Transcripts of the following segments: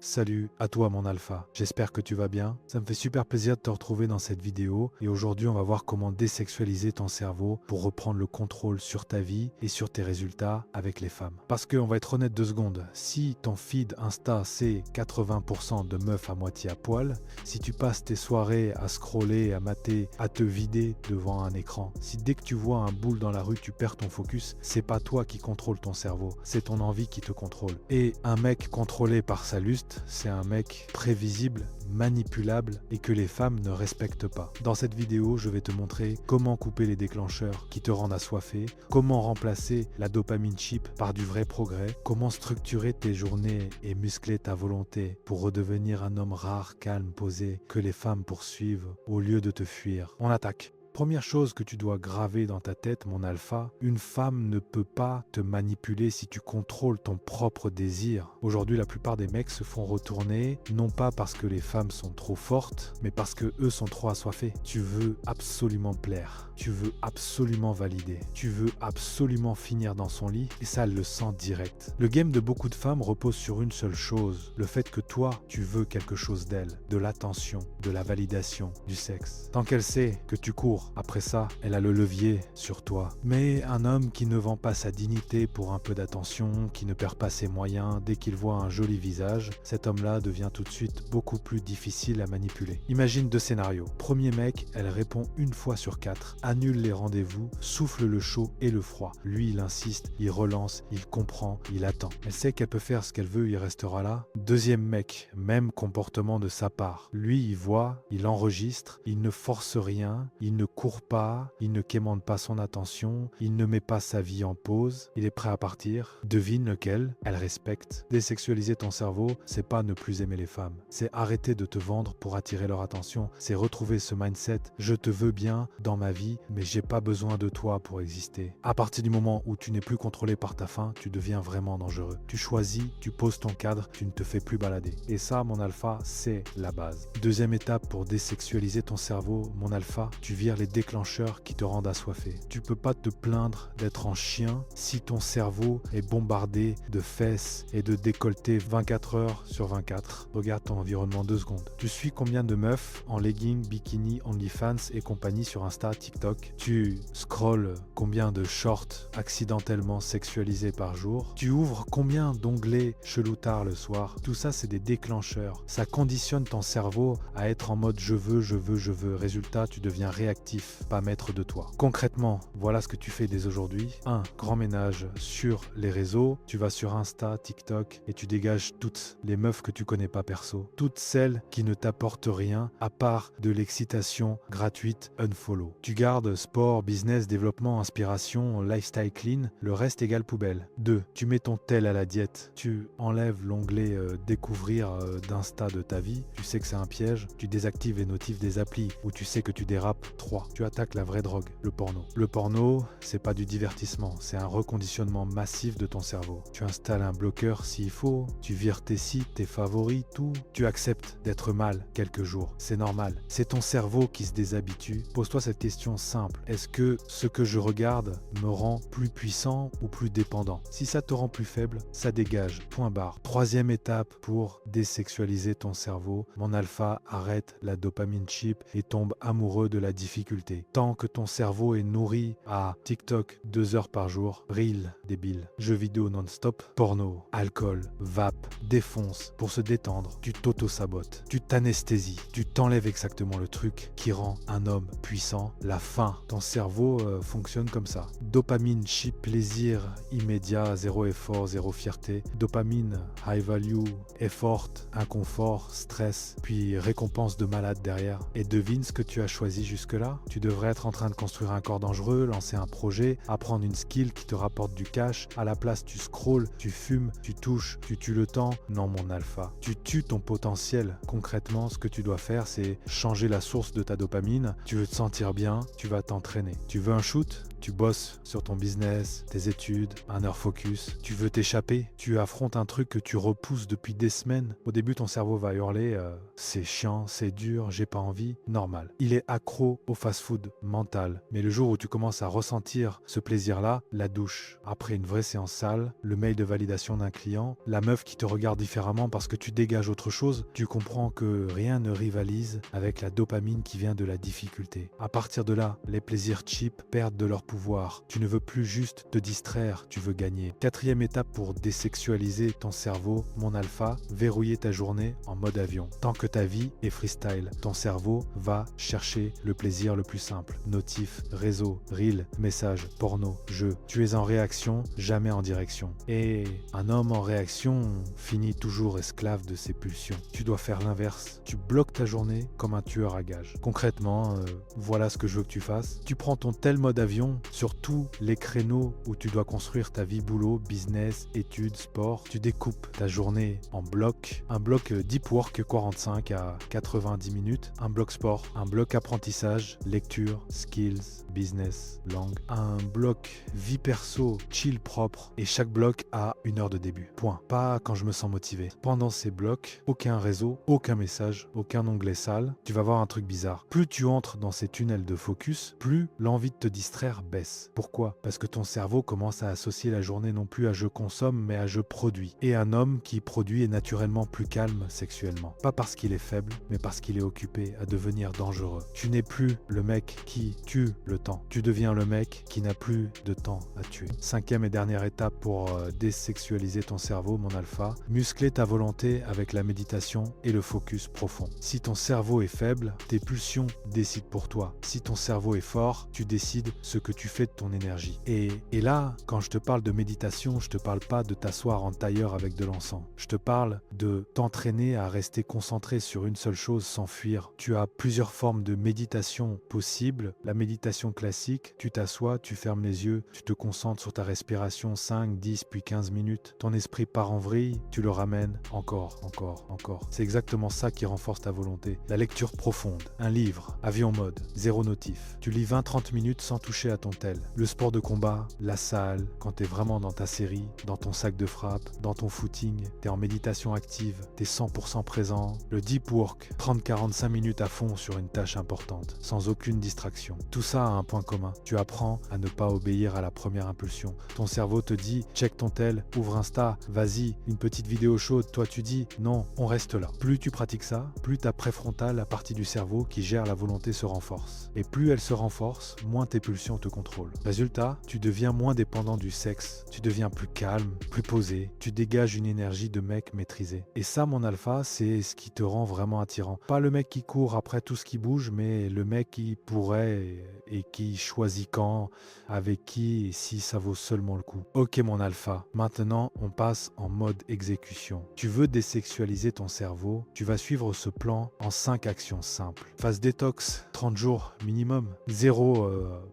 Salut à toi mon alpha, j'espère que tu vas bien. Ça me fait super plaisir de te retrouver dans cette vidéo et aujourd'hui on va voir comment désexualiser ton cerveau pour reprendre le contrôle sur ta vie et sur tes résultats avec les femmes. Parce qu'on va être honnête 2 secondes, si ton feed Insta c'est 80% de meufs à moitié à poil, si tu passes tes soirées à scroller, à mater, à te vider devant un écran, si dès que tu vois un boule dans la rue tu perds ton focus, c'est pas toi qui contrôle ton cerveau, c'est ton envie qui te contrôle. Et un mec contrôlé par sa lust, c'est un mec prévisible, manipulable et que les femmes ne respectent pas. Dans cette vidéo, je vais te montrer comment couper les déclencheurs qui te rendent assoiffé, comment remplacer la dopamine cheap par du vrai progrès, comment structurer tes journées et muscler ta volonté pour redevenir un homme rare, calme, posé, que les femmes poursuivent au lieu de te fuir. On attaque. Première chose que tu dois graver dans ta tête, mon alpha, une femme ne peut pas te manipuler si tu contrôles ton propre désir. Aujourd'hui, la plupart des mecs se font retourner, non pas parce que les femmes sont trop fortes, mais parce que eux sont trop assoiffés. Tu veux absolument plaire, tu veux absolument valider, tu veux absolument finir dans son lit, et ça, elle le sent direct. Le game de beaucoup de femmes repose sur une seule chose, le fait que toi, tu veux quelque chose d'elle, de l'attention, de la validation, du sexe. Tant qu'elle sait que tu cours après ça, elle a le levier sur toi. Mais un homme qui ne vend pas sa dignité pour un peu d'attention, qui ne perd pas ses moyens dès qu'il voit un joli visage, cet homme-là devient tout de suite beaucoup plus difficile à manipuler. Imagine 2 scénarios. Premier mec, elle répond 1 fois sur 4, annule les rendez-vous, souffle le chaud et le froid. Lui, il insiste, il relance, il comprend, il attend. Elle sait qu'elle peut faire ce qu'elle veut, il restera là. Deuxième mec, même comportement de sa part. Lui, il voit, il enregistre, il ne force rien, il ne court pas, il ne quémande pas son attention, il ne met pas sa vie en pause, il est prêt à partir. Devine lequel elle respecte. Désexualiser ton cerveau, c'est pas ne plus aimer les femmes. C'est arrêter de te vendre pour attirer leur attention. C'est retrouver ce mindset, je te veux bien dans ma vie, mais j'ai pas besoin de toi pour exister. À partir du moment où tu n'es plus contrôlé par ta faim, tu deviens vraiment dangereux. Tu choisis, tu poses ton cadre, tu ne te fais plus balader. Et ça, mon alpha, c'est la base. Deuxième étape pour désexualiser ton cerveau, mon alpha, tu vires les déclencheurs qui te rendent assoiffé. Tu peux pas te plaindre d'être en chien si ton cerveau est bombardé de fesses et de décolletés 24 heures sur 24. Regarde ton environnement 2 secondes. Tu suis combien de meufs en leggings, bikini, OnlyFans et compagnie sur Insta, TikTok? Tu scrolles combien de shorts accidentellement sexualisés par jour? Tu ouvres combien d'onglets chelou tard le soir? Tout ça, c'est des déclencheurs. Ça conditionne ton cerveau à être en mode je veux, je veux, je veux. Résultat, tu deviens réactif, pas maître de toi. Concrètement, voilà ce que tu fais dès aujourd'hui. 1. Grand ménage sur les réseaux. Tu vas sur Insta, TikTok et tu dégages toutes les meufs que tu connais pas perso. Toutes celles qui ne t'apportent rien à part de l'excitation gratuite unfollow. Tu gardes sport, business, développement, inspiration, lifestyle clean. Le reste égale poubelle. 2. Tu mets ton tel à la diète. Tu enlèves l'onglet découvrir d'Insta de ta vie. Tu sais que c'est un piège. Tu désactives les notifs des applis où tu sais que tu dérapes. 3. Tu attaques la vraie drogue, le porno. Le porno, c'est pas du divertissement, c'est un reconditionnement massif de ton cerveau. Tu installes un bloqueur s'il faut, tu vires tes sites, tes favoris, tout. Tu acceptes d'être mal quelques jours, c'est normal. C'est ton cerveau qui se déshabitue. Pose-toi cette question simple. Est-ce que ce que je regarde me rend plus puissant ou plus dépendant? Si ça te rend plus faible, ça dégage. Point barre. Troisième étape pour désexualiser ton cerveau. Mon alpha, arrête la dopamine cheap et tombe amoureux de la difficulté. Tant que ton cerveau est nourri à TikTok 2 heures par jour, reel débile, jeux vidéo non-stop, porno, alcool, vape, défonce pour se détendre, tu t'auto-sabotes, tu t'anesthésies, tu t'enlèves exactement le truc qui rend un homme puissant, la faim. Ton cerveau fonctionne comme ça. Dopamine, cheap, plaisir immédiat, zéro effort, zéro fierté. Dopamine, high value, effort, inconfort, stress, puis récompense de malade derrière. Et devine ce que tu as choisi jusque-là. Tu devrais être en train de construire un corps dangereux, lancer un projet, apprendre une skill qui te rapporte du cash. À la place, tu scrolles, tu fumes, tu touches, tu tues le temps. Non, mon alpha. Tu tues ton potentiel. Concrètement, ce que tu dois faire, c'est changer la source de ta dopamine. Tu veux te sentir bien, tu vas t'entraîner. Tu veux un shoot? Tu bosses sur ton business, tes études, un heure focus. Tu veux t'échapper, tu affrontes un truc que tu repousses depuis des semaines. Au début, ton cerveau va hurler c'est chiant, c'est dur, j'ai pas envie. Normal. Il est accro au fast-food mental. Mais le jour où tu commences à ressentir ce plaisir-là, la douche, après une vraie séance sale, le mail de validation d'un client, la meuf qui te regarde différemment parce que tu dégages autre chose, tu comprends que rien ne rivalise avec la dopamine qui vient de la difficulté. À partir de là, les plaisirs cheap perdent de leur pouvoir. Tu ne veux plus juste te distraire, tu veux gagner. Quatrième étape pour désexualiser ton cerveau, mon alpha, verrouiller ta journée en mode avion. Tant que ta vie est freestyle, ton cerveau va chercher le plaisir le plus simple. Notif, réseau, reel, message, porno, jeu. Tu es en réaction, jamais en direction. Et un homme en réaction finit toujours esclave de ses pulsions. Tu dois faire l'inverse. Tu bloques ta journée comme un tueur à gages. Concrètement, voilà ce que je veux que tu fasses. Tu prends ton tel mode avion sur tous les créneaux où tu dois construire ta vie boulot, business, études, sport. Tu découpes ta journée en blocs. Un bloc deep work 45 à 90 minutes. Un bloc sport. Un bloc apprentissage, lecture, skills, business, langue. Un bloc vie perso, chill propre. Et chaque bloc a 1 heure de début. Point. Pas quand je me sens motivé. Pendant ces blocs, aucun réseau, aucun message, aucun onglet sale. Tu vas voir un truc bizarre. Plus tu entres dans ces tunnels de focus, plus l'envie de te distraire baisse. Pourquoi? Parce que ton cerveau commence à associer la journée non plus à je consomme, mais à je produis. Et un homme qui produit est naturellement plus calme sexuellement. Pas parce qu'il est faible, mais parce qu'il est occupé à devenir dangereux. Tu n'es plus le mec qui tue le temps. Tu deviens le mec qui n'a plus de temps à tuer. Cinquième et dernière étape pour désexualiser ton cerveau, mon alpha, muscler ta volonté avec la méditation et le focus profond. Si ton cerveau est faible, tes pulsions décident pour toi. Si ton cerveau est fort, tu décides ce que tu fais de ton énergie. Et là, quand je te parle de méditation, je te parle pas de t'asseoir en tailleur avec de l'encens. Je te parle de t'entraîner à rester concentré sur une seule chose sans fuir. Tu as plusieurs formes de méditation possibles. La méditation classique, tu t'assois, tu fermes les yeux, tu te concentres sur ta respiration 5, 10 puis 15 minutes. Ton esprit part en vrille, tu le ramènes encore. C'est exactement ça qui renforce ta volonté. La lecture profonde, un livre, avion mode, zéro notif. Tu lis 20-30 minutes sans toucher à ton tel. Le sport de combat, la salle, quand t'es vraiment dans ta série, dans ton sac de frappe, dans ton footing, t'es en méditation active, t'es 100% présent. Le deep work, 30-45 minutes à fond sur une tâche importante, sans aucune distraction. Tout ça a un point commun. Tu apprends à ne pas obéir à la première impulsion. Ton cerveau te dit, check ton tel, ouvre Insta, vas-y, une petite vidéo chaude. Toi tu dis, non, on reste là. Plus tu pratiques ça, plus ta préfrontale, la partie du cerveau qui gère la volonté se renforce. Et plus elle se renforce, moins tes pulsions te contrôlent. Résultat, tu deviens moins dépendant du sexe, tu deviens plus calme, plus posé, tu dégages une énergie de mec maîtrisé. Et ça, mon alpha, c'est ce qui te rend vraiment attirant. Pas le mec qui court après tout ce qui bouge, mais le mec qui pourrait et qui choisit quand, avec qui et si ça vaut seulement le coup. Ok mon alpha, maintenant on passe en mode exécution. Tu veux désexualiser ton cerveau, tu vas suivre ce plan en 5 actions simples. Phase détox, 30 jours minimum. Zéro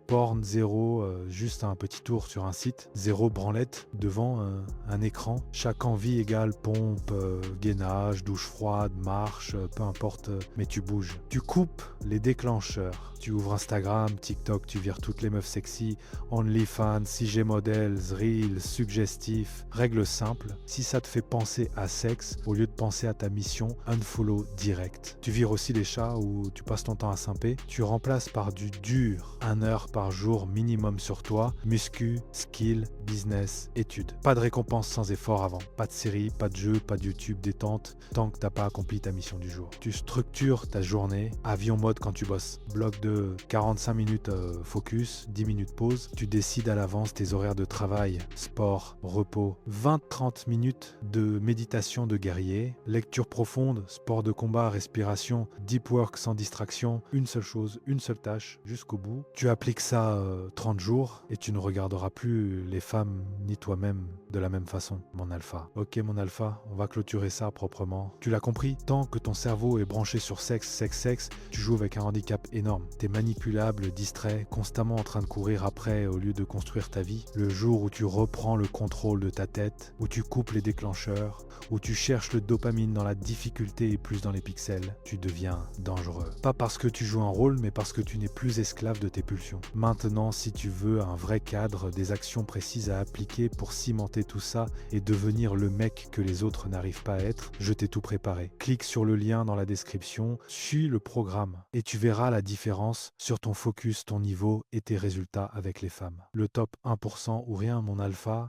porn, zéro juste un petit tour sur un site. Zéro branlette devant un écran. Chaque envie égale pompe, gainage, douche froide, marche, peu importe, mais tu bouges. Tu coupes les déclencheurs. Tu ouvres Instagram, TikTok, tu vires toutes les meufs sexy, OnlyFans, CG Models, Reels, suggestif. Règle simple, si ça te fait penser à sexe, au lieu de penser à ta mission, unfollow direct. Tu vires aussi les chats où tu passes ton temps à simper. Tu remplaces par du dur, 1 heure par jour minimum sur toi, muscu, skill, business, études. Pas de récompense sans effort avant. Pas de série, pas de jeu, pas de YouTube détente, tant que t'as pas accompli ta mission du jour. Tu structures ta journée, avion mode quand tu bosses. Bloc de 45 minutes focus, 10 minutes pause. Tu décides à l'avance tes horaires de travail, sport, repos. 20-30 minutes de méditation de guerrier, lecture profonde, sport de combat, respiration, deep work sans distraction. Une seule chose, une seule tâche, jusqu'au bout. Tu appliques ça 30 jours et tu ne regarderas plus les femmes ni toi-même de la même façon, mon alpha. Ok, mon alpha, on va clôturer ça proprement. Tu l'as compris, tant que ton cerveau est branché sur sexe, sexe, sexe, tu joues avec un handicap énorme. T'es manipulable, distrait, constamment en train de courir après au lieu de construire ta vie. Le jour où tu reprends le contrôle de ta tête, où tu coupes les déclencheurs, où tu cherches le dopamine dans la difficulté et plus dans les pixels, tu deviens dangereux. Pas parce que tu joues un rôle, mais parce que tu n'es plus esclave de tes pulsions. Maintenant, si tu veux un vrai cadre, des actions précises à appliquer pour cimenter tout ça et devenir le mec que les autres n'arrivent pas à être, je t'ai tout préparé. Clique sur le lien dans la description, suis le programme et tu verras la différence sur ton focus, ton niveau et tes résultats avec les femmes. Le top 1% ou rien, mon alpha,